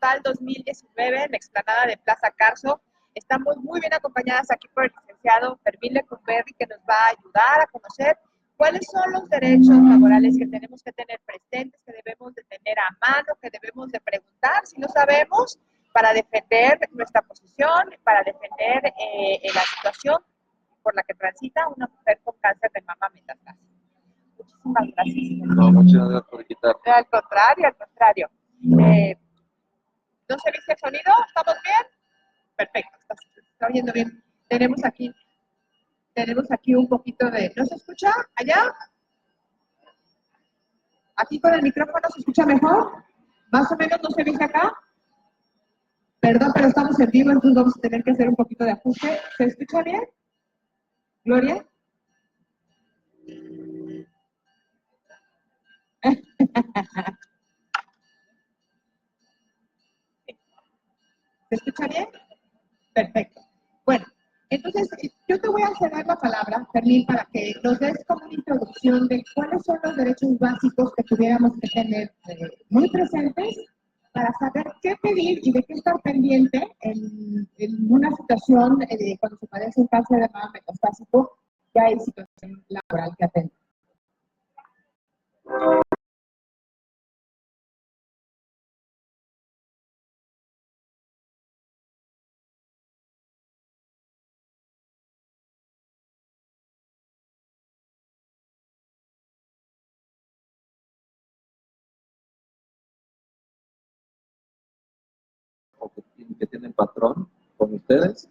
Total 2019 en la explanada de Plaza Carso. Estamos muy bien acompañadas aquí por el licenciado Fermín Lecumberri, que nos va a ayudar a conocer cuáles son los derechos laborales que tenemos que tener presentes, que debemos de tener a mano, que debemos de preguntar si no sabemos, para defender nuestra posición, para defender la situación por la que transita una mujer con cáncer de mama metastásico. Muchísimas gracias. No, muchas gracias por quitar. Al contrario, al contrario. ¿No se viste el sonido? ¿Estamos bien? Perfecto, está oyendo bien. Tenemos aquí un poquito de... ¿No se escucha allá? ¿Aquí con el micrófono se escucha mejor? ¿Más o menos no se ve acá? Perdón, pero estamos en vivo, entonces vamos a tener que hacer un poquito de ajuste. ¿Se escucha bien? ¿Gloria? ¿Se escucha bien? Perfecto. Bueno, entonces yo te voy a ceder la palabra, Fermín, para que nos des como una introducción de cuáles son los derechos básicos que tuviéramos que tener muy presentes para saber qué pedir y de qué estar pendiente en una situación cuando se padece un cáncer de mama metastásico, ya hay situación laboral que atender. Que tienen patrón con ustedes,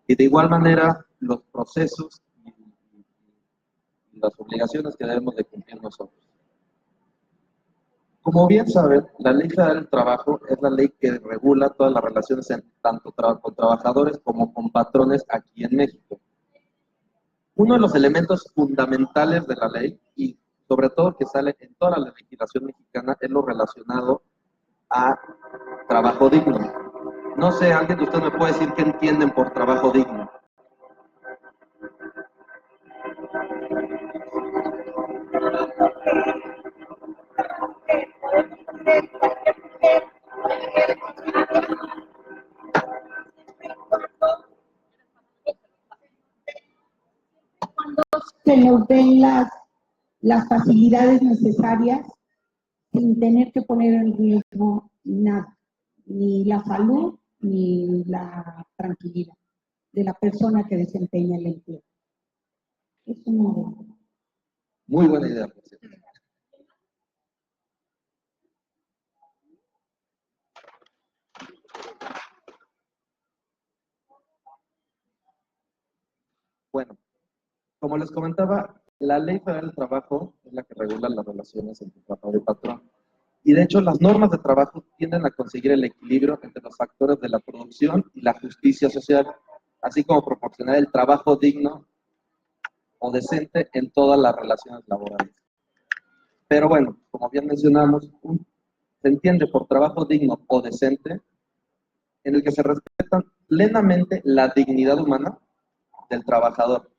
y de igual manera los procesos y las obligaciones que debemos de cumplir nosotros. Como bien saben, la Ley Federal del Trabajo es la ley que regula todas las relaciones tanto con trabajadores como con patrones aquí en México. Uno de los elementos fundamentales de la ley, y sobre todo que sale en toda la legislación mexicana, es lo relacionado a trabajo digno. No sé, alguien de ustedes me puede decir qué entienden por trabajo digno. Se nos den las facilidades necesarias sin tener que poner en riesgo nada, ni la salud ni la tranquilidad de la persona que desempeña el empleo. Es muy buena idea, por cierto. Bueno, como les comentaba, la Ley Federal del Trabajo es la que regula las relaciones entre trabajador y patrón. Y de hecho, las normas de trabajo tienden a conseguir el equilibrio entre los factores de la producción y la justicia social, así como proporcionar el trabajo digno o decente en todas las relaciones laborales. Pero bueno, como bien mencionamos, se entiende por trabajo digno o decente en el que se respetan plenamente la dignidad humana del trabajador.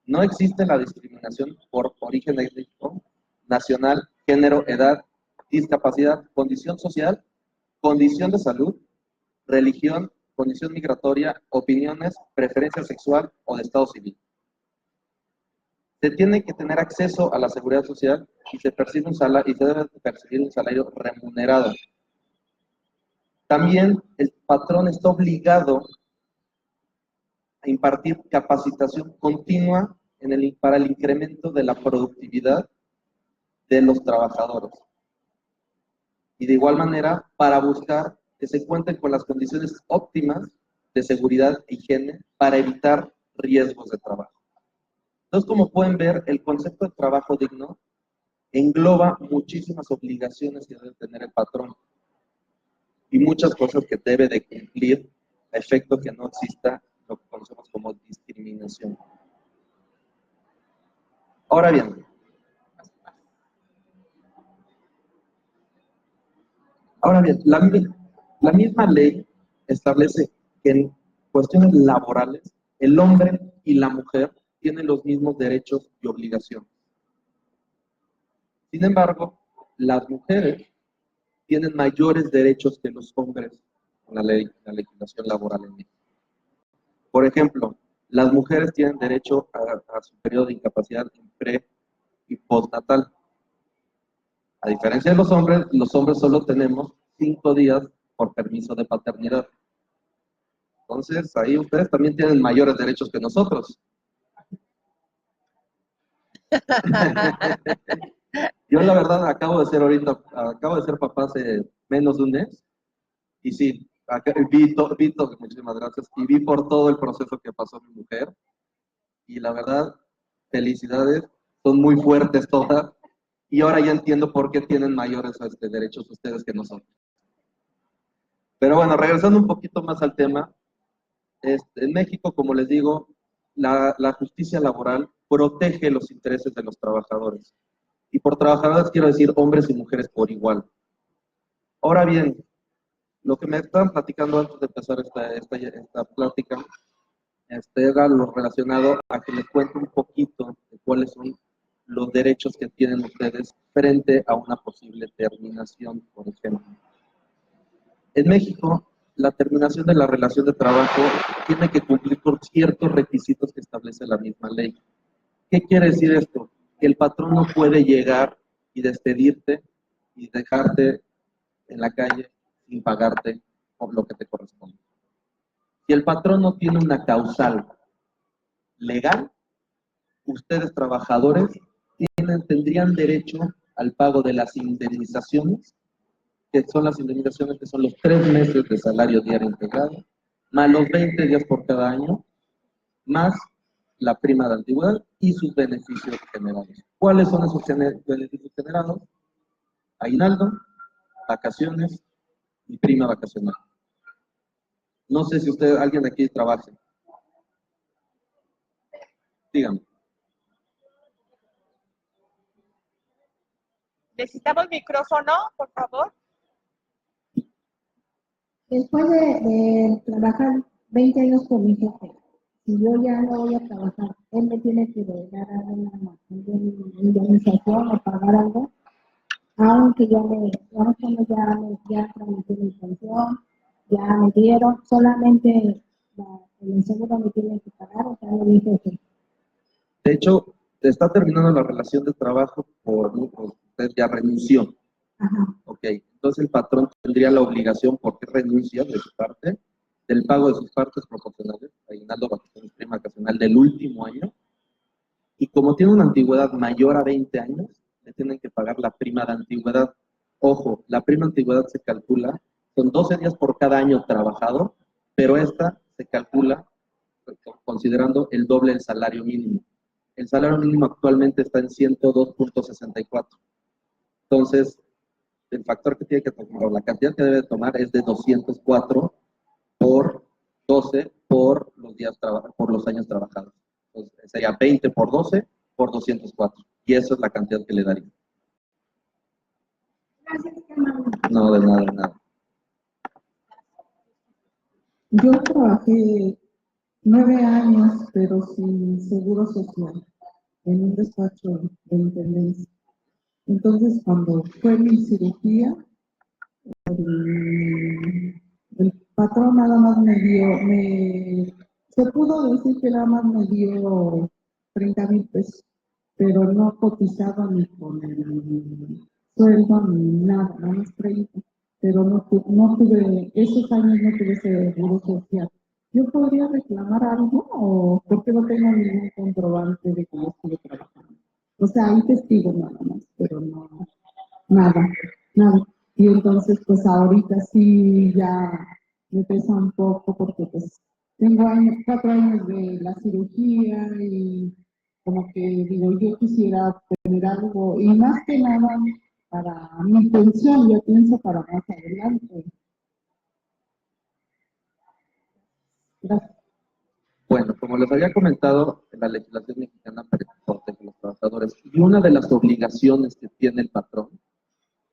No existe la discriminación por origen étnico, nacional, género, edad, discapacidad, condición social, condición de salud, religión, condición migratoria, opiniones, preferencia sexual o de estado civil. Se tiene que tener acceso a la seguridad social y se percibe un salario, y se debe percibir un salario remunerado. También el patrón está obligado a impartir capacitación continua para el incremento de la productividad de los trabajadores. Y de igual manera, para buscar que se cuenten con las condiciones óptimas de seguridad e higiene para evitar riesgos de trabajo. Entonces, como pueden ver, el concepto de trabajo digno engloba muchísimas obligaciones que debe tener el patrón y muchas cosas que debe de cumplir a efecto que no exista lo que conocemos como discriminación. Ahora bien, la misma ley establece que en cuestiones laborales el hombre y la mujer tienen los mismos derechos y obligaciones. Sin embargo, las mujeres tienen mayores derechos que los hombres en la legislación laboral en México. Por ejemplo, las mujeres tienen derecho a su periodo de incapacidad en pre y postnatal. A diferencia de los hombres solo tenemos 5 días por permiso de paternidad. Entonces, ahí ustedes también tienen mayores derechos que nosotros. Yo la verdad acabo de ser papá hace menos de un mes. Y sí, muchísimas gracias. Y vi por todo el proceso que pasó mi mujer. Y la verdad, felicidades, son muy fuertes todas. Y ahora ya entiendo por qué tienen mayores derechos ustedes que nosotros. Pero bueno, regresando un poquito más al tema, en México, como les digo, la justicia laboral protege los intereses de los trabajadores. Y por trabajadores quiero decir hombres y mujeres por igual. Ahora bien, lo que me estaban platicando antes de empezar esta plática, era lo relacionado a que les cuente un poquito de cuáles son los derechos que tienen ustedes frente a una posible terminación, por ejemplo. En México, la terminación de la relación de trabajo tiene que cumplir con ciertos requisitos que establece la misma ley. ¿Qué quiere decir esto? Que el patrón no puede llegar y despedirte y dejarte en la calle sin pagarte por lo que te corresponde. Si el patrón no tiene una causal legal, ustedes trabajadores tendrían derecho al pago de las indemnizaciones, que son los 3 meses de salario diario integrado, más los 20 días por cada año, más la prima de antigüedad y sus beneficios generados. ¿Cuáles son esos beneficios generados? Aguinaldo, vacaciones y prima vacacional. No sé si alguien de aquí trabaja. Díganme. Necesitamos micrófono, por favor. Después de trabajar 20 años con mi jefe, si yo ya no voy a trabajar, él me tiene que dar una indemnización o pagar algo, aunque ya tramité mi pensión, ya me dieron, solamente el seguro me tiene que pagar, o sea, mi jefe. De hecho, está terminando la relación de trabajo usted ya renunció. Ajá. Ok, entonces el patrón tendría la obligación, porque renuncia de su parte, del pago de sus partes proporcionales, aguinaldo, vacaciones, prima vacacional del último año, y como tiene una antigüedad mayor a 20 años, le tienen que pagar la prima de antigüedad. Ojo, la prima de antigüedad se calcula, son 12 días por cada año trabajado, pero esta se calcula considerando el doble del salario mínimo. El salario mínimo actualmente está en 102.64. Entonces, el factor que tiene que tomar, o la cantidad que debe tomar, es de 204 por 12 por los años trabajados. Entonces, sería 20 por 12 por 204. Y eso es la cantidad que le daría. Gracias, hermano. No, de nada. Yo trabajé 9 años, pero sin seguro social, en un despacho de intendencia. Entonces, cuando fue mi cirugía, el patrón nada más se pudo decir que nada más me dio 30,000 pesos, pero no cotizaba ni con el sueldo ni nada, nada más 30. Pero no tuve, esos años no tuve seguro social. ¿Yo podría reclamar algo o porque no tengo ningún comprobante de que yo estuve trabajando? O sea, hay testigos nada más, pero no, nada. Y entonces, pues ahorita sí ya me pesa un poco porque pues tengo 4 años de la cirugía y como que digo, yo quisiera tener algo, y más que nada para mi pensión, yo pienso para más adelante. Gracias. Bueno, como les había comentado, la legislación mexicana protege a los trabajadores y una de las obligaciones que tiene el patrón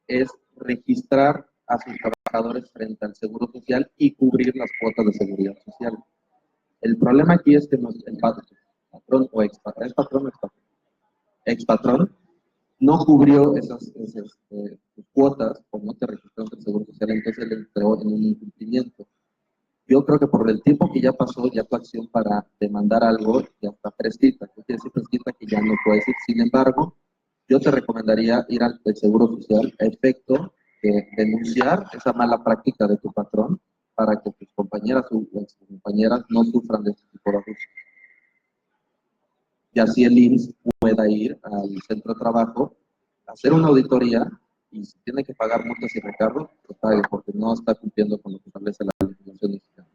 es registrar a sus trabajadores frente al Seguro Social y cubrir las cuotas de seguridad social. El problema aquí es que el patrón o expatrón no cubrió esas cuotas o no te registró en el Seguro Social, entonces le entró en un incumplimiento. Yo creo que por el tiempo que ya pasó, ya tu acción para demandar algo ya está prescrita. ¿Qué quiere decir prescrita? Que ya no puedes ir. Sin embargo, yo te recomendaría ir al Seguro Social a efecto de denunciar esa mala práctica de tu patrón para que tus compañeras o tus compañeras no sufran de este tipo de abusos. Y así el IMSS pueda ir al centro de trabajo, hacer una auditoría y si tiene que pagar multas y recargos, que pague porque no está cumpliendo con lo que establece la legislación mexicana.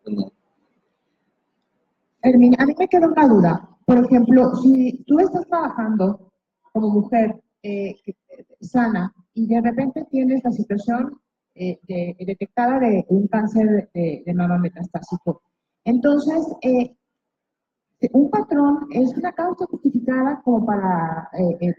No. Hermín, a mí me queda una duda. Por ejemplo, si tú estás trabajando como mujer sana y de repente tienes la situación detectada de un cáncer de mama metastásico, entonces, un patrón es una causa justificada como para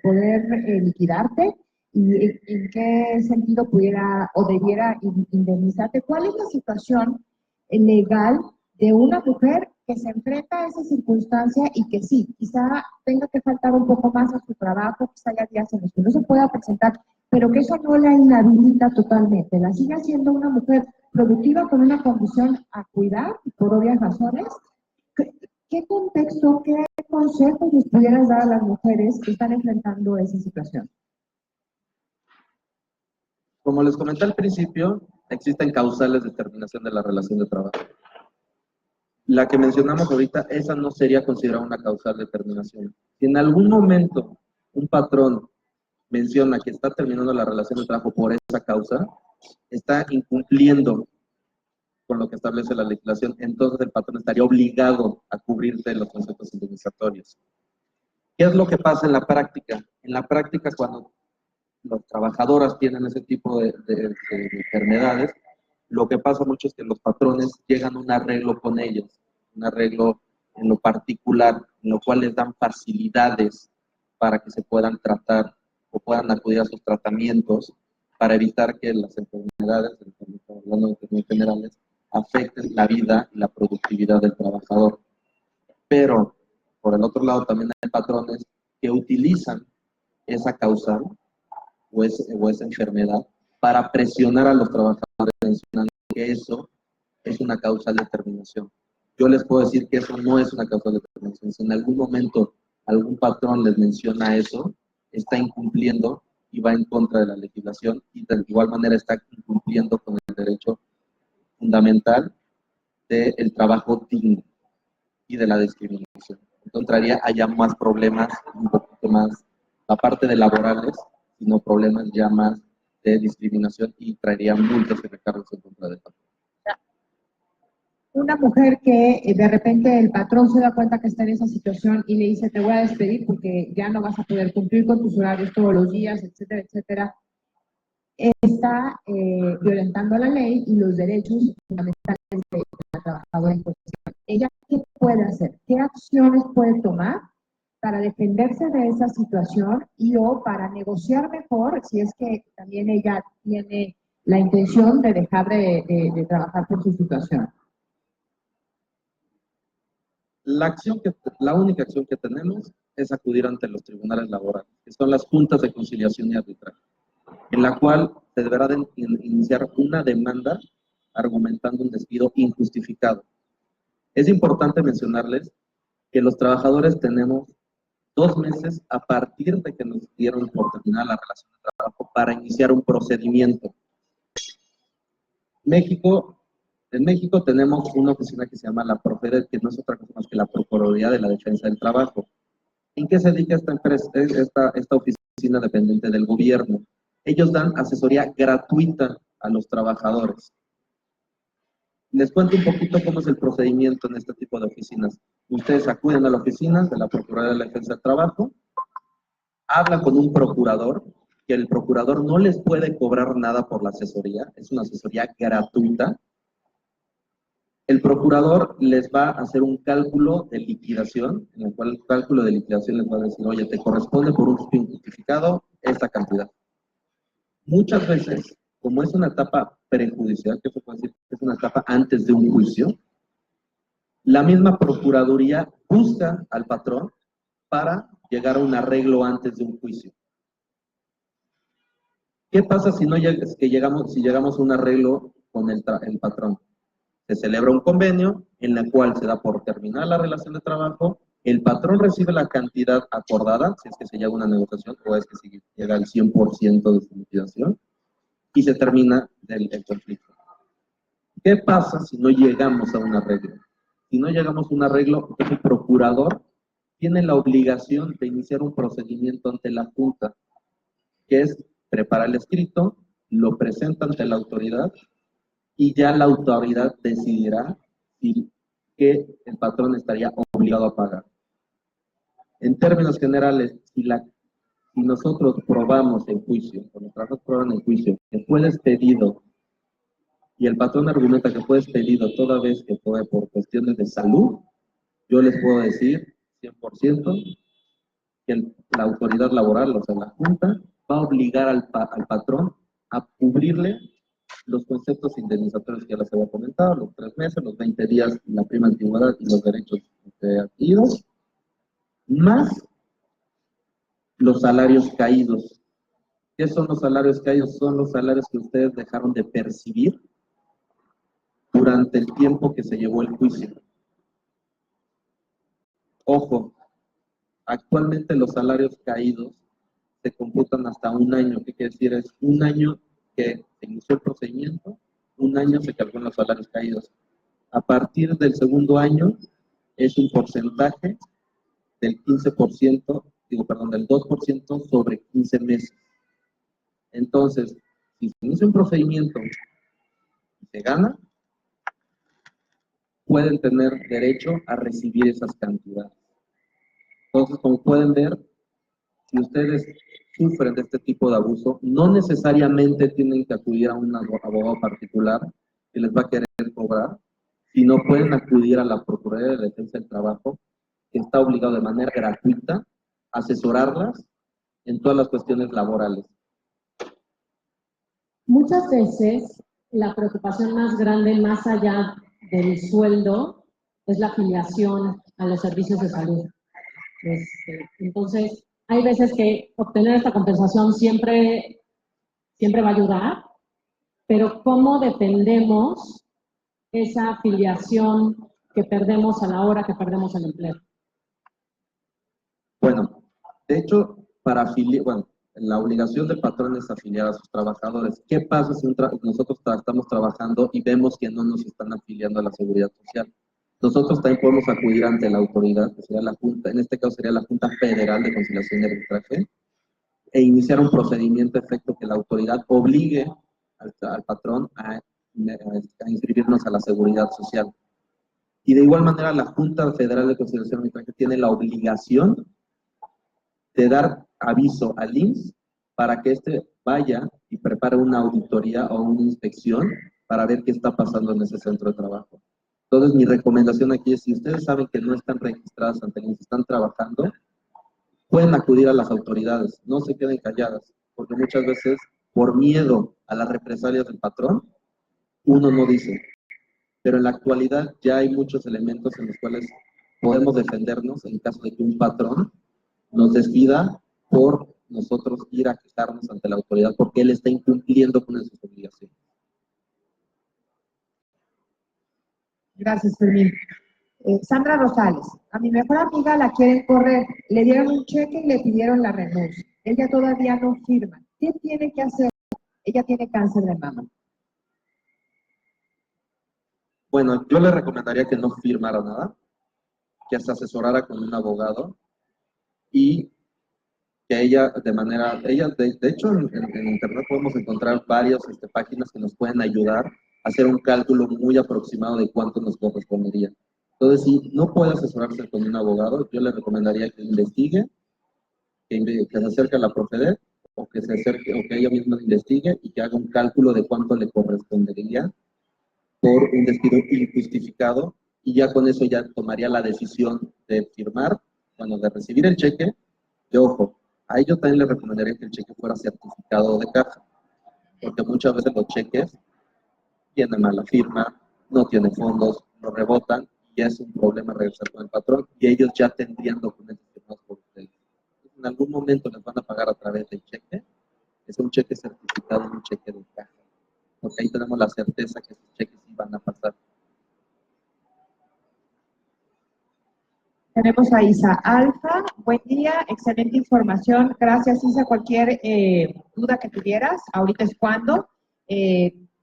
poder liquidarte y en qué sentido pudiera o debiera indemnizarte. ¿Cuál es la situación legal de una mujer que se enfrenta a esa circunstancia y que sí, quizá tenga que faltar un poco más a su trabajo, quizá haya días en los que no se pueda presentar, pero que eso no la inhabilita totalmente, la sigue siendo una mujer productiva con una condición a cuidar por obvias razones? ¿Qué contexto, qué consejos les pudieras dar a las mujeres que están enfrentando esa situación? Como les comenté al principio, existen causales de terminación de la relación de trabajo. La que mencionamos ahorita, esa no sería considerada una causal de terminación. Si en algún momento un patrón menciona que está terminando la relación de trabajo por esa causa, está incumpliendo con lo que establece la legislación, entonces el patrón estaría obligado a cubrirte los conceptos indemnizatorios. ¿Qué es lo que pasa en la práctica? En la práctica, cuando las trabajadoras tienen ese tipo de enfermedades, lo que pasa mucho es que los patrones llegan a un arreglo con ellos, un arreglo en lo particular, en lo cual les dan facilidades para que se puedan tratar o puedan acudir a sus tratamientos para evitar que las enfermedades, hablando de términos generales, afecten la vida y la productividad del trabajador. Pero, por el otro lado, también hay patrones que utilizan esa causal o esa enfermedad para presionar a los trabajadores, mencionando que eso es una causal de terminación. Yo les puedo decir que eso no es una causal de terminación. Si en algún momento algún patrón les menciona eso, está incumpliendo y va en contra de la legislación y de igual manera está incumpliendo con el derecho fundamental del trabajo digno y de la discriminación. Encontraría allá más problemas, un poquito más, aparte de laborales, sino problemas ya más de discriminación y traería multas y recargos en contra del patrón. Una mujer que de repente el patrón se da cuenta que está en esa situación y le dice, te voy a despedir porque ya no vas a poder cumplir con tus horarios todos los días, etcétera, etcétera, está violentando la ley y los derechos fundamentales de la trabajadora en cuestión. ¿Ella qué puede hacer? ¿Qué acciones puede tomar para defenderse de esa situación y o para negociar mejor si es que también ella tiene la intención de dejar de trabajar por su situación? La única acción que tenemos es acudir ante los tribunales laborales, que son las juntas de conciliación y arbitraje, en la cual se deberá de iniciar una demanda argumentando un despido injustificado. Es importante mencionarles que los trabajadores tenemos 2 meses a partir de que nos dieron por terminar la relación de trabajo para iniciar un procedimiento. En México tenemos una oficina que se llama la Profedet, que no es otra cosa más que la Procuraduría de la Defensa del Trabajo. ¿En qué se dedica esta oficina dependiente del gobierno? Ellos dan asesoría gratuita a los trabajadores. Les cuento un poquito cómo es el procedimiento en este tipo de oficinas. Ustedes acuden a la oficina de la Procuraduría de la Defensa del Trabajo, hablan con un procurador, que el procurador no les puede cobrar nada por la asesoría, es una asesoría gratuita. El procurador les va a hacer un cálculo de liquidación, en el cual el cálculo de liquidación les va a decir, oye, te corresponde por un despido injustificado esta cantidad. Muchas veces, como es una etapa prejudicial, que se puede decir que es una etapa antes de un juicio, la misma procuraduría busca al patrón para llegar a un arreglo antes de un juicio. ¿Qué pasa si llegamos a un arreglo con el patrón? Se celebra un convenio en el cual se da por terminada la relación de trabajo, el patrón recibe la cantidad acordada, si es que se llega a una negociación o es que se llega al 100% de su liquidación, y se termina el conflicto. ¿Qué pasa si no llegamos a un arreglo? Si no llegamos a un arreglo, el procurador tiene la obligación de iniciar un procedimiento ante la Junta, que es preparar el escrito, lo presenta ante la autoridad y ya la autoridad decidirá si que el patrón estaría obligado a pagar. En términos generales, si nosotros probamos en juicio, o los trabajos prueban en juicio, que fue despedido y el patrón argumenta que fue despedido toda vez que fue por cuestiones de salud, yo les puedo decir 100% que la autoridad laboral, o sea, la Junta, va a obligar al patrón a cubrirle los conceptos indemnizatorios que ya les había comentado, los 3 meses, los 20 días, la prima antigüedad y los derechos adquiridos, más los salarios caídos. ¿Qué son los salarios caídos? Son los salarios que ustedes dejaron de percibir durante el tiempo que se llevó el juicio. Ojo, actualmente los salarios caídos se computan hasta un año. ¿Qué quiere decir? Es un año que se inició el procedimiento, un año se calculan los salarios caídos. A partir del segundo año es un porcentaje del 15%, del 2% sobre 15 meses. Entonces, si se inicia un procedimiento y se gana, pueden tener derecho a recibir esas cantidades. Entonces, como pueden ver, si ustedes sufren de este tipo de abuso, no necesariamente tienen que acudir a un abogado particular que les va a querer cobrar, sino pueden acudir a la Procuraduría de Defensa del Trabajo, que está obligado de manera gratuita a asesorarlas en todas las cuestiones laborales. Muchas veces la preocupación más grande, más allá del sueldo, es la afiliación a los servicios de salud. Entonces, hay veces que obtener esta compensación siempre va a ayudar, pero ¿cómo defendemos esa afiliación que perdemos a la hora que perdemos el empleo? Bueno, de hecho, la obligación del patrón es afiliar a sus trabajadores. ¿Qué pasa si nosotros estamos trabajando y vemos que no nos están afiliando a la Seguridad Social? Nosotros también podemos acudir ante la autoridad, que sería la Junta, en este caso sería la Junta Federal de Conciliación y Arbitraje, e iniciar un procedimiento efecto que la autoridad obligue al patrón a inscribirnos a la Seguridad Social. Y de igual manera, la Junta Federal de Conciliación y Arbitraje tiene la obligación de dar aviso al IMSS para que éste vaya y prepare una auditoría o una inspección para ver qué está pasando en ese centro de trabajo. Entonces, mi recomendación aquí es, si ustedes saben que no están registradas ante el IMSS, están trabajando, pueden acudir a las autoridades, no se queden calladas, porque muchas veces, por miedo a las represalias del patrón, uno no dice. Pero en la actualidad ya hay muchos elementos en los cuales podemos defendernos en caso de que un patrón nos despida por nosotros ir a quejarnos ante la autoridad porque él está incumpliendo con sus obligaciones. Gracias, Fermín. Sandra Rosales, a mi mejor amiga la quieren correr, le dieron un cheque y le pidieron la renuncia. Ella todavía no firma. ¿Qué tiene que hacer? Ella tiene cáncer de mama. Bueno, yo le recomendaría que no firmara nada, que se asesorara con un abogado y que ella de hecho en internet podemos encontrar varias páginas que nos pueden ayudar a hacer un cálculo muy aproximado de cuánto nos correspondería. Entonces, si no puede asesorarse con un abogado, yo le recomendaría que investigue, que se acerque a la Profedet o que ella misma investigue y que haga un cálculo de cuánto le correspondería por un despido injustificado y ya con eso ya tomaría la decisión de firmar, de recibir el cheque. Y ojo, a ello también le recomendaría que el cheque fuera certificado de caja, porque muchas veces los cheques tienen mala firma, no tienen fondos, lo rebotan y es un problema regresar con el patrón y ellos ya tendrían documentos firmados por ustedes. en algún momento les van a pagar a través de cheque, es un cheque certificado, un cheque de caja. Porque ahí tenemos la certeza que esos cheques sí van a pasar. Tenemos a Isa Alfa. Buen día, excelente información. Gracias, Isa. Cualquier duda que tuvieras, ahorita es cuando.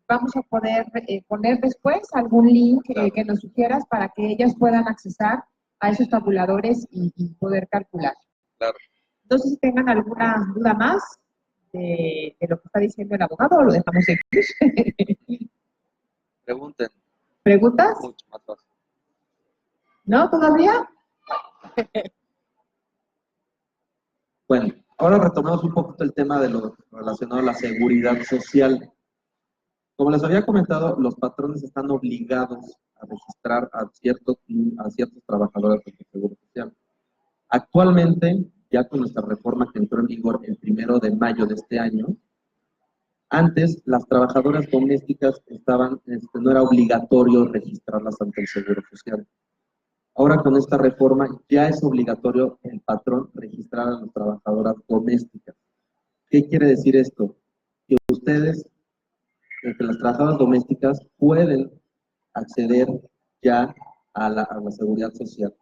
Vamos a poder poner después algún link que nos sugieras para que ellas puedan accesar a esos tabuladores y poder calcular. Claro. Entonces, si tengan alguna duda más de lo que está diciendo el abogado, lo dejamos aquí. Pregunten. ¿Preguntas? Mucho más fácil. ¿No? ¿Todavía? Bueno, ahora retomamos un poquito el tema de lo relacionado a la seguridad social. Como les había comentado, los patrones están obligados a registrar a ciertos trabajadores de seguro social. Actualmente, ya con nuestra reforma que entró en vigor el 1 de mayo de este año, antes las trabajadoras domésticas no era obligatorio registrarlas ante el Seguro Social. Ahora con esta reforma ya es obligatorio el patrón registrar a las trabajadoras domésticas. ¿Qué quiere decir esto? Que ustedes, que las trabajadoras domésticas pueden acceder ya a la seguridad social.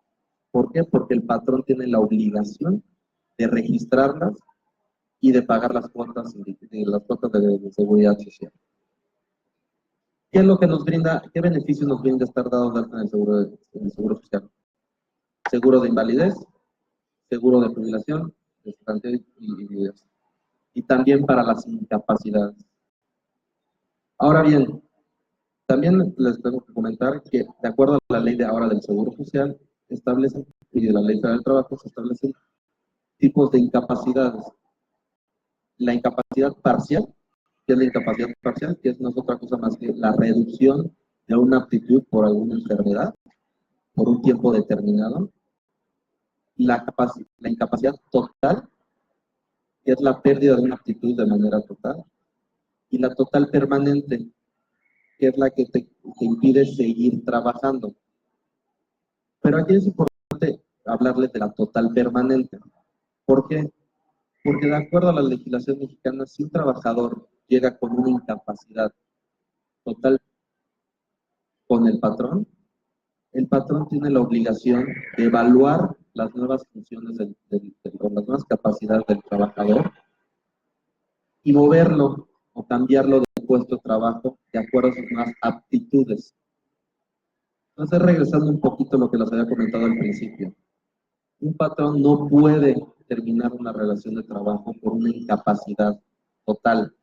¿Por qué? Porque el patrón tiene la obligación de registrarlas y de pagar las cuotas de seguridad social. ¿Qué es lo que nos brinda, qué beneficios nos brinda estar dados de alta en el seguro social? Seguro de invalidez, seguro de jubilación, de cesantía y también para las incapacidades. Ahora bien, también les tengo que comentar que de acuerdo a la ley de ahora del Seguro Social, y de la Ley Federal del Trabajo, se establecen tipos de incapacidades. La incapacidad parcial, que es la incapacidad parcial, que no es otra cosa más que la reducción de una aptitud por alguna enfermedad, por un tiempo determinado. La incapacidad total, que es la pérdida de una aptitud de manera total. Y la total permanente, que es la que te impide seguir trabajando. Pero aquí es importante hablarles de la total permanente. ¿Por qué? Porque de acuerdo a la legislación mexicana, si un trabajador llega con una incapacidad total con el patrón tiene la obligación de evaluar las nuevas funciones, las nuevas capacidades del trabajador y moverlo o cambiarlo de puesto de trabajo de acuerdo a sus nuevas aptitudes. Entonces, regresando un poquito a lo que les había comentado al principio, un patrón no puede terminar una relación de trabajo por una incapacidad total.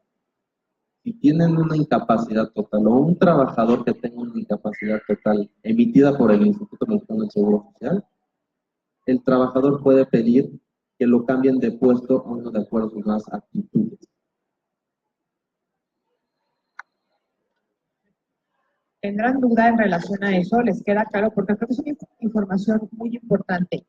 Si tienen una incapacidad total o un trabajador que tenga una incapacidad total emitida por el Instituto Mexicano del Seguro Social, el trabajador puede pedir que lo cambien de puesto a uno de acuerdo a sus nuevas actitudes. ¿Tendrán duda en relación a eso? ¿Les queda claro? Porque creo que es una información muy importante.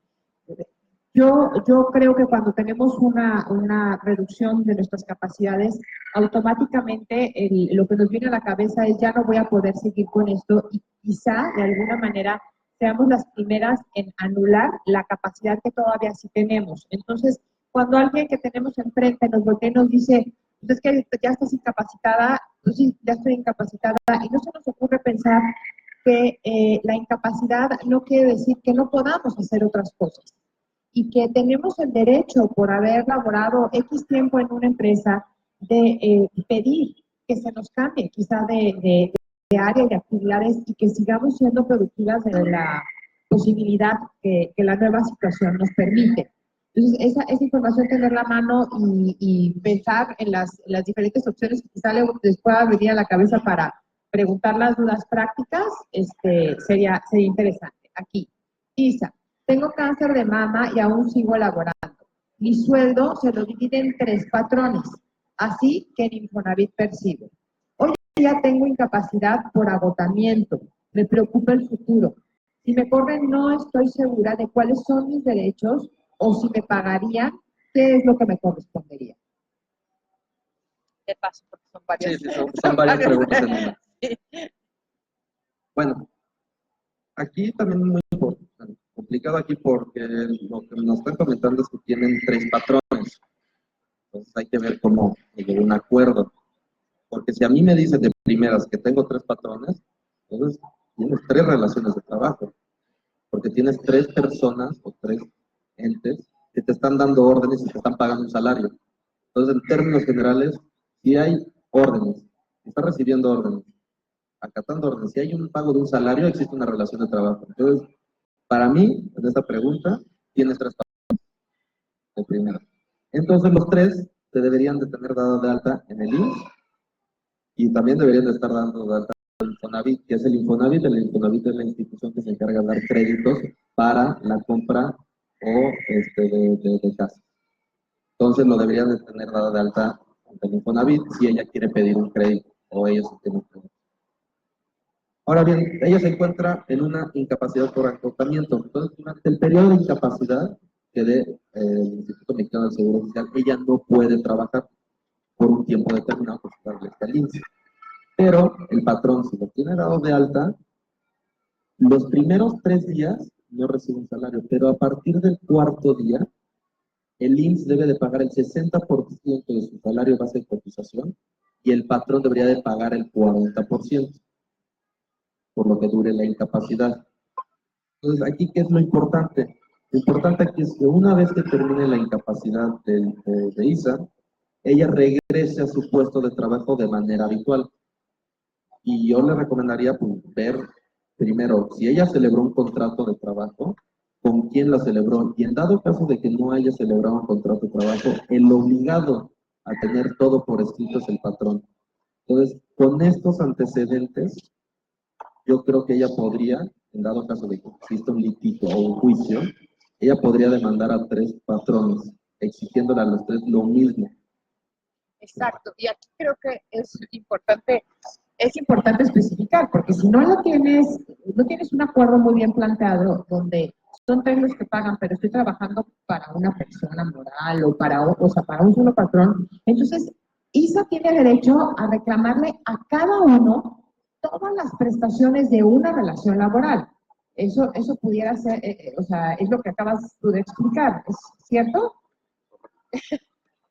Yo creo que cuando tenemos una reducción de nuestras capacidades, automáticamente lo que nos viene a la cabeza es ya no voy a poder seguir con esto y quizá de alguna manera seamos las primeras en anular la capacidad que todavía sí tenemos. Entonces, cuando alguien que tenemos enfrente nos voltea y nos dice, pues es que ya estás incapacitada, pues sí, ya estoy incapacitada, y no se nos ocurre pensar que la incapacidad no quiere decir que no podamos hacer otras cosas y que tenemos el derecho por haber laborado X tiempo en una empresa de pedir que se nos cambie quizá de área y de actividades y que sigamos siendo productivas de la posibilidad que la nueva situación nos permite. Entonces, esa información, tenerla a mano y pensar en las diferentes opciones que quizá les pueda venir a la cabeza para preguntar las dudas prácticas, sería interesante. Aquí, Isa, tengo cáncer de mama y aún sigo laborando. Mi sueldo se lo divide en 3 patrones, así que en Infonavit percibo. Hoy ya tengo incapacidad por agotamiento. Me preocupa el futuro. Si me corren, no estoy segura de cuáles son mis derechos o si me pagarían, ¿qué es lo que me correspondería? De paso, porque son varias. Sí, son varias preguntas en una. Bueno, aquí también es muy importante Complicado aquí porque lo que nos están comentando es que tienen 3 patrones. Entonces hay que ver cómo llegar a un acuerdo. Porque si a mí me dicen de primeras que tengo 3 patrones, entonces tienes 3 relaciones de trabajo. Porque tienes 3 personas o 3 entes que te están dando órdenes y te están pagando un salario. Entonces, en términos generales, si hay órdenes, si estás recibiendo órdenes, acatando órdenes, si hay un pago de un salario, existe una relación de trabajo. Entonces, para mí, en esta pregunta, tienes 3 patrones de primera. Entonces, los 3 te deberían de tener dado de alta en el IMSS y también deberían de estar dando de alta en el Infonavit. ¿Qué es el Infonavit? El Infonavit es la institución que se encarga de dar créditos para la compra o de casa. Entonces, lo deberían de tener dado de alta ante el Infonavit si ella quiere pedir un crédito o ellos tienen crédito. Ahora bien, ella se encuentra en una incapacidad por agotamiento. Entonces, durante el periodo de incapacidad que dé el Instituto Mexicano del Seguro Social, ella no puede trabajar por un tiempo determinado por establezca el IMSS. Pero el patrón, si lo tiene dado de alta, los primeros 3 días no recibe un salario, pero a partir del 4.º día, el IMSS debe de pagar el 60% de su salario base de cotización y el patrón debería de pagar el 40%, por lo que dure la incapacidad. Entonces, aquí, ¿qué es lo importante? Lo importante aquí es que una vez que termine la incapacidad de Isa, ella regrese a su puesto de trabajo de manera habitual. Y yo le recomendaría pues, ver primero, si ella celebró un contrato de trabajo, con quién la celebró. Y en dado caso de que no haya celebrado un contrato de trabajo, el obligado a tener todo por escrito es el patrón. Entonces, con estos antecedentes, yo creo que ella podría, en dado caso de que exista un litigio o un juicio, ella podría demandar a 3 patrones, exigiéndole a los 3 lo mismo. Exacto, y aquí creo que es importante especificar, porque si no tienes un acuerdo muy bien planteado, donde son 3 los que pagan, pero estoy trabajando para una persona moral o para un solo patrón, entonces ISA tiene derecho a reclamarle a cada uno todas las prestaciones de una relación laboral. Eso pudiera ser, es lo que acabas tú de explicar, ¿es cierto?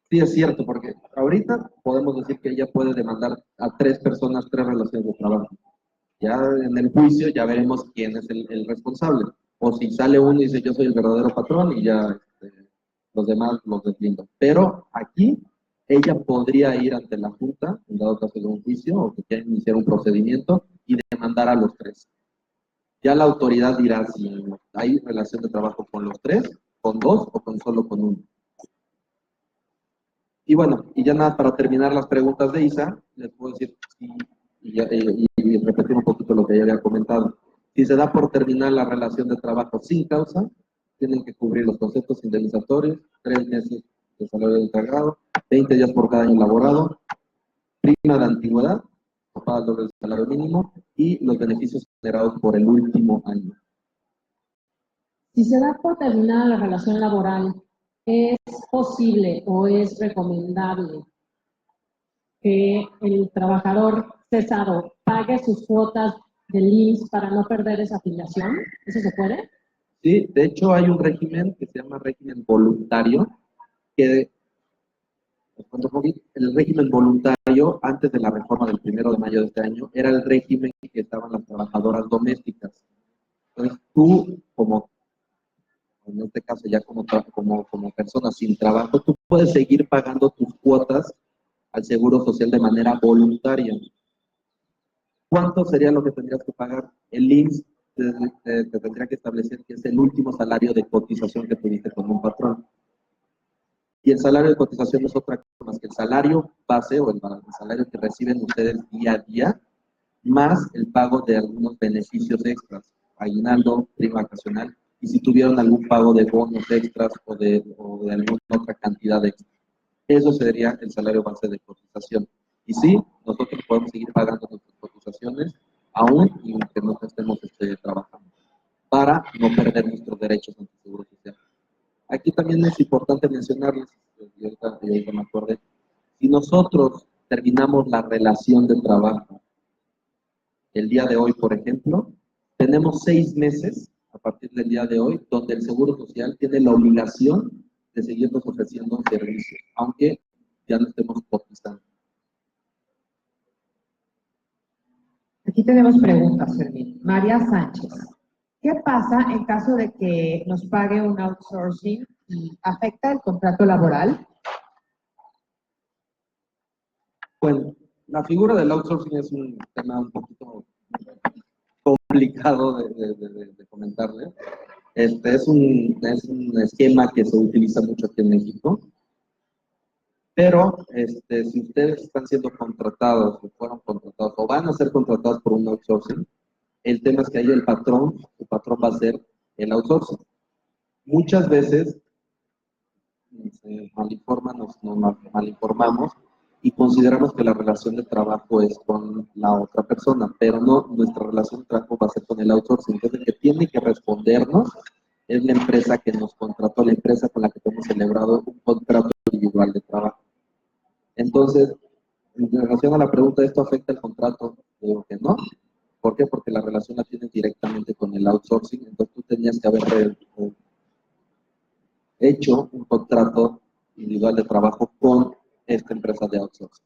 Sí, es cierto, porque ahorita podemos decir que ella puede demandar a 3 personas, 3 relaciones de trabajo. Ya en el juicio ya veremos quién es el responsable. O si sale uno y dice yo soy el verdadero patrón y ya los demás los deslindo. Pero aquí ella podría ir ante la Junta, en dado caso de un juicio, o que quiera iniciar un procedimiento y demandar a los 3. Ya la autoridad dirá si hay relación de trabajo con los 3, con 2 o con solo con 1. Y bueno, y ya nada, para terminar las preguntas de Isa, les puedo decir, y repetir un poquito lo que ya había comentado. Si se da por terminar la relación de trabajo sin causa, tienen que cubrir los conceptos indemnizatorios, 3 meses de salario de encargado, 20 días por cada año laborado, prima de antigüedad, paga el doble del salario mínimo, y los beneficios generados por el último año. Si se da por terminada la relación laboral, ¿es posible o es recomendable que el trabajador cesado pague sus cuotas del IMSS para no perder esa afiliación? ¿Eso se puede? Sí, de hecho hay un régimen que se llama régimen voluntario, que el régimen voluntario, antes de la reforma del 1 de mayo de este año, era el régimen que estaban las trabajadoras domésticas. Entonces, tú, como, en este caso ya como persona sin trabajo, tú puedes seguir pagando tus cuotas al Seguro Social de manera voluntaria. ¿Cuánto sería lo que tendrías que pagar? El IMSS te tendría que establecer que es el último salario de cotización que tuviste con un patrón. Y el salario de cotización no es otra cosa más que el salario base o el salario que reciben ustedes día a día, más el pago de algunos beneficios extras, aguinaldo, prima vacacional, y si tuvieron algún pago de bonos extras o de alguna otra cantidad extra. Eso sería el salario base de cotización. Y sí, nosotros podemos seguir pagando nuestras cotizaciones aún y que no estemos trabajando, para no perder nuestros derechos ante el Seguro Social. Aquí también es importante mencionarles, y ahorita me acordé, si nosotros terminamos la relación de trabajo el día de hoy, por ejemplo, tenemos 6 meses a partir del día de hoy, donde el Seguro Social tiene la obligación de seguirnos ofreciendo servicios, aunque ya no estemos cotizando. Aquí tenemos preguntas, Fermín. María Sánchez. ¿Qué pasa en caso de que nos pague un outsourcing y afecta el contrato laboral? Bueno, la figura del outsourcing es un tema un poquito complicado de comentarle. Es un esquema que se utiliza mucho aquí en México, pero si ustedes están siendo contratados, o fueron contratados, o van a ser contratados por un outsourcing, el tema es que ahí el patrón, su patrón va a ser el outsourcing. Muchas veces se malinforman, nos malinformamos y consideramos que la relación de trabajo es con la otra persona, pero no, nuestra relación de trabajo va a ser con el outsourcing. Entonces, el que tiene que respondernos es la empresa que nos contrató, la empresa con la que hemos celebrado un contrato individual de trabajo. Entonces, en relación a la pregunta, ¿esto afecta el contrato? Digo que no. ¿Por qué? Porque la relación la tienes directamente con el outsourcing, entonces tú tenías que haber hecho un contrato individual de trabajo con esta empresa de outsourcing.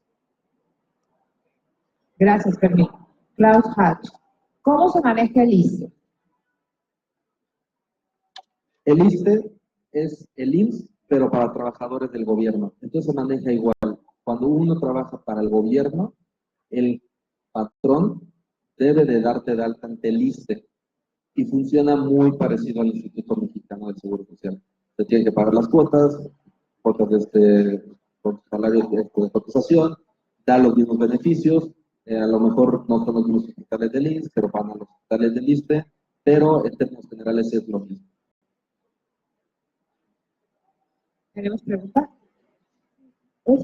Gracias, Fermín. Klaus Hatch. ¿Cómo se maneja el ISSSTE? El ISSSTE es el IMSS, pero para trabajadores del gobierno. Entonces se maneja igual. Cuando uno trabaja para el gobierno, el patrón debe de darte de alta ante el ISSSTE y funciona muy parecido al Instituto Mexicano del Seguro Social. Se tienen que pagar las cuotas por salarios de cotización, da los mismos beneficios, a lo mejor no son los mismos hospitales del IMSS, pero van a los hospitales del ISSSTE, pero en términos generales es lo mismo. ¿Tenemos preguntas? Yo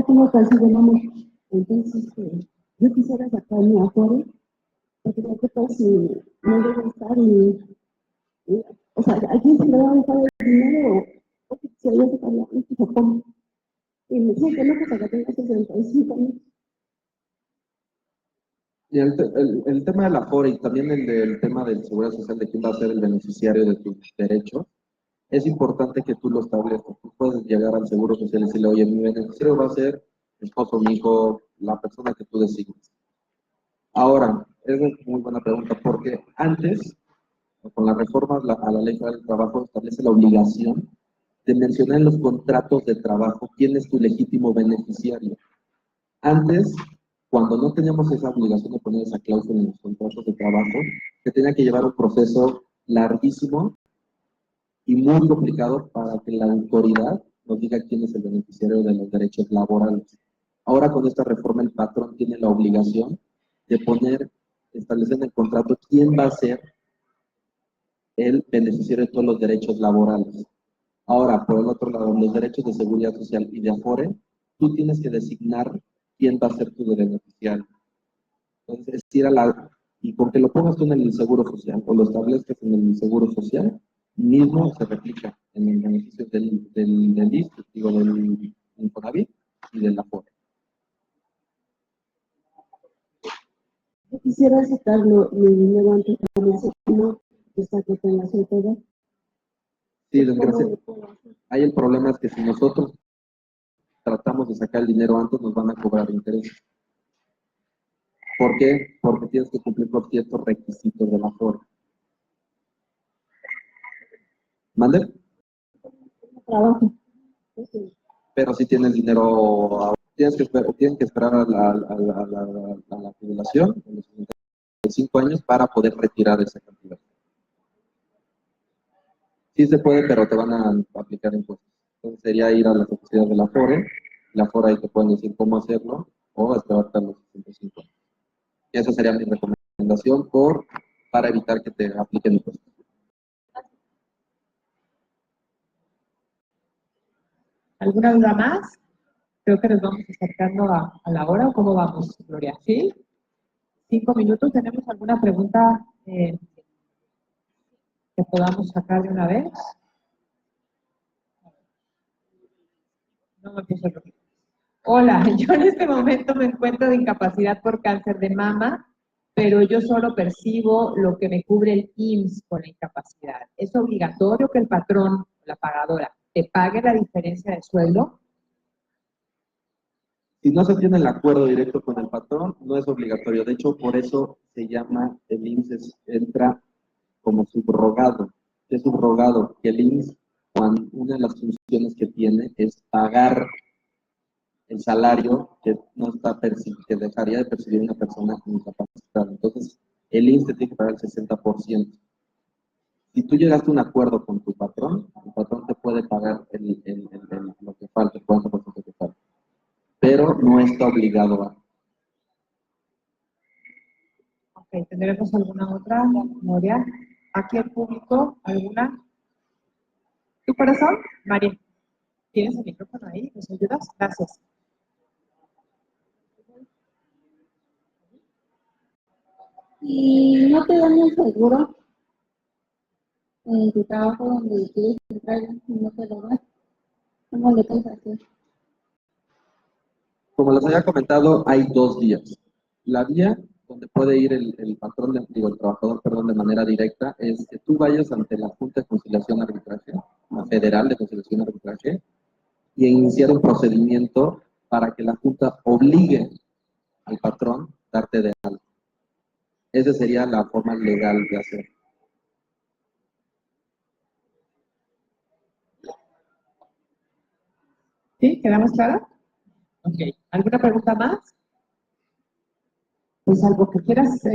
tengo cáncer de mama, entonces yo quisiera sacar mi Afore, porque lo que pasa es que no debe estar o sea, ¿a quién se le va a dejar el dinero? O que se vaya a sacar la ¿cómo? Y me dice que no, pues acá tengo 65 años. Y el tema de la Afore y también el tema del Seguridad Social, de quién va a ser el beneficiario de tus derechos, es importante que tú lo establezcas. Tú puedes llegar al Seguro Social y decirle, oye, mi beneficiario va a ser mi esposo, mi hijo, la persona que tú designes. Ahora, es una muy buena pregunta, porque antes, con la reforma a la Ley Federal del Trabajo, establece la obligación de mencionar en los contratos de trabajo quién es tu legítimo beneficiario. Antes, cuando no teníamos esa obligación de poner esa cláusula en los contratos de trabajo, se tenía que llevar un proceso larguísimo y muy complicado para que la autoridad nos diga quién es el beneficiario de los derechos laborales. Ahora con esta reforma el patrón tiene la obligación de establecer en el contrato quién va a ser el beneficiario de todos los derechos laborales. Ahora, por el otro lado, los derechos de seguridad social y de Afore, tú tienes que designar quién va a ser tu beneficiario. Entonces, y con que lo pongas tú en el seguro social o lo establezcas en el seguro social, mismo se replica en el beneficio del ISSSTE, digo, del Infonavit y del Afore. Yo quisiera sacarlo mi dinero antes de comerse, no, hasta que tenga su todo. Sí, desgraciadamente. Ahí el problema es que si nosotros tratamos de sacar el dinero antes, nos van a cobrar intereses. ¿Por qué? Porque tienes que cumplir con ciertos requisitos de la Afore. ¿Mande? Trabajo. Pero si tienes dinero, tienen que esperar a la jubilación, a los 55 años, para poder retirar esa cantidad. Sí se puede, pero te van a aplicar impuestos. Entonces sería ir a las oficinas de la Afore ahí te pueden decir cómo hacerlo, o esperarte a los 65 años. Y esa sería mi recomendación para evitar que te apliquen impuestos. ¿Alguna duda más? Creo que nos vamos acercando a la hora. ¿Cómo vamos, Gloria? ¿Sí? 5 minutos. ¿Tenemos alguna pregunta que podamos sacar de una vez? No me empiezo a preocupar. Hola, yo en este momento me encuentro de incapacidad por cáncer de mama. pero yo solo percibo lo que me cubre el IMSS con la incapacidad. ¿Es obligatorio que el patrón, la pagadora, te pague la diferencia de sueldo? Si no se tiene el acuerdo directo con el patrón, no es obligatorio. De hecho, por eso se llama, el IMSS entra como subrogado. ¿Qué es subrogado? Que el IMSS, una de las funciones que tiene es pagar el salario que no está que dejaría de percibir una persona incapacitada. Entonces, el IMSS te tiene que pagar el 60%. Si tú llegaste a un acuerdo con tu patrón, el patrón te puede pagar lo que falta, el 40% que falta. Pero no está obligado a. Ok, ¿tendremos alguna otra, Moria? Aquí el público, ¿alguna? ¿Tu corazón? María, ¿tienes el micrófono ahí? ¿Nos ayudas? Gracias. Y no te dan el seguro en tu trabajo donde quieres entrar y no te lo dan. ¿Cómo le puedes hacer? Como les había comentado, hay dos vías. La vía donde puede ir el patrón, el trabajador, perdón, de manera directa, es que tú vayas ante la Junta de Conciliación y Arbitraje, la Federal de Conciliación y Arbitraje, y iniciar un procedimiento para que la Junta obligue al patrón a darte de alta. Esa sería la forma legal de hacer. ¿Sí? ¿Quedamos claros? Ok. ¿Alguna pregunta más? Pues algo que quieras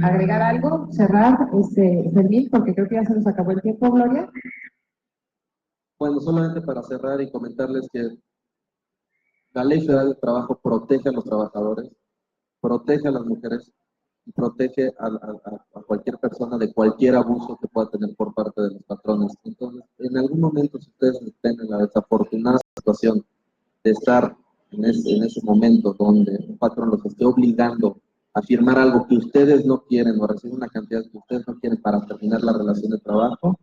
agregar algo, cerrar, Fermín, porque creo que ya se nos acabó el tiempo, Gloria. Bueno, solamente para cerrar y comentarles que la Ley Federal del Trabajo protege a los trabajadores, protege a las mujeres y protege a cualquier persona de cualquier abuso que pueda tener por parte de los patrones. Entonces, en algún momento, si ustedes estén en la desafortunada situación de estar en ese momento donde un patrón los esté obligando a firmar algo que ustedes no quieren o a recibir una cantidad que ustedes no quieren para terminar la relación de trabajo,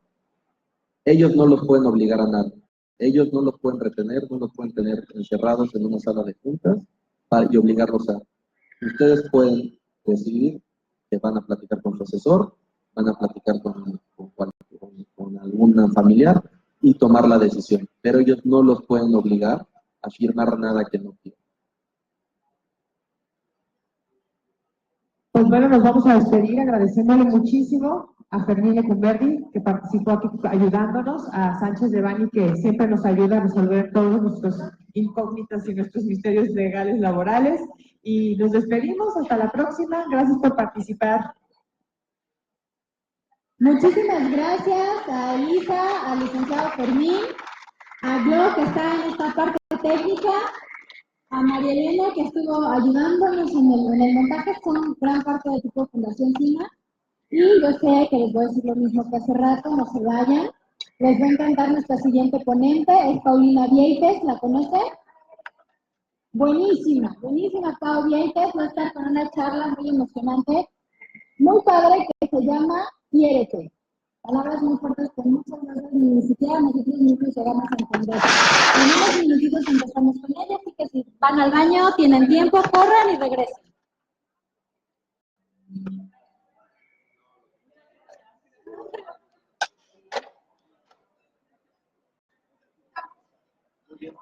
ellos no los pueden obligar a nada. Ellos no los pueden retener, no los pueden tener encerrados en una sala de juntas y obligarlos a. Ustedes pueden decidir que van a platicar con su asesor, van a platicar con algún familiar y tomar la decisión. Pero ellos no los pueden obligar a firmar nada que no quieran. Pues bueno, nos vamos a despedir agradeciéndole muchísimo a Fermín Lecumberri, que participó aquí ayudándonos, a Sánchez Devani, que siempre nos ayuda a resolver todos nuestros incógnitas y nuestros misterios legales laborales. Y nos despedimos, hasta la próxima. Gracias por participar. Muchísimas gracias a Elisa, al licenciado Fermín, a Glo, que está en esta parte técnica, a María Elena, que estuvo ayudándonos en el montaje, son gran parte de Tipo Fundación CIMA. Y yo sé que les voy a decir lo mismo que hace rato, no se vayan. Les va a encantar nuestra siguiente ponente, es Paulina Vieites, ¿la conoce? Buenísima, buenísima Pau Vieites, va a estar con una charla muy emocionante, muy padre, que se llama Quiérete. Palabras muy fuertes que muchas veces ni siquiera nosotros mismos llegamos a entender. En unos minutitos empezamos con ella, así que si van al baño, tienen tiempo, corran y regresen. Muy bien.